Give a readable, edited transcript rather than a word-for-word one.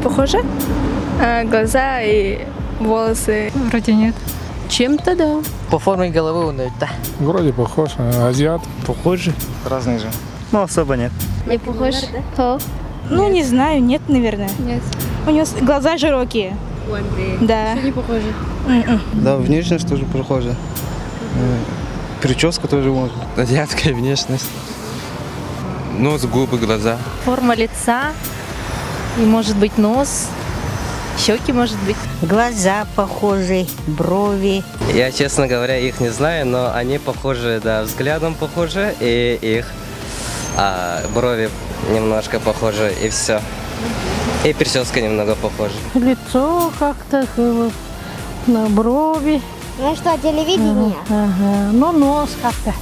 Похоже? Глаза и волосы. Вроде нет. Чем-то да. По форме головы он, да. Вроде похож, азиат. Похожи. Разные же. Ну, особо нет. Не похож? Ну, не знаю, нет, наверное. Нет. У него глаза широкие. Да. Не похоже. Да, внешность тоже похожа. Прическа тоже может. Азиатская внешность. Нос, губы, глаза. Форма лица и, может быть, нос, щеки, может быть. Глаза похожи, брови. Я, честно говоря, их не знаю, но они похожи, да, взглядом похожи, и их брови немножко похожи, и все. И прическа немного похожа. Лицо как-то, на брови. Ну что, телевидение? Ага. Ну, нос как-то.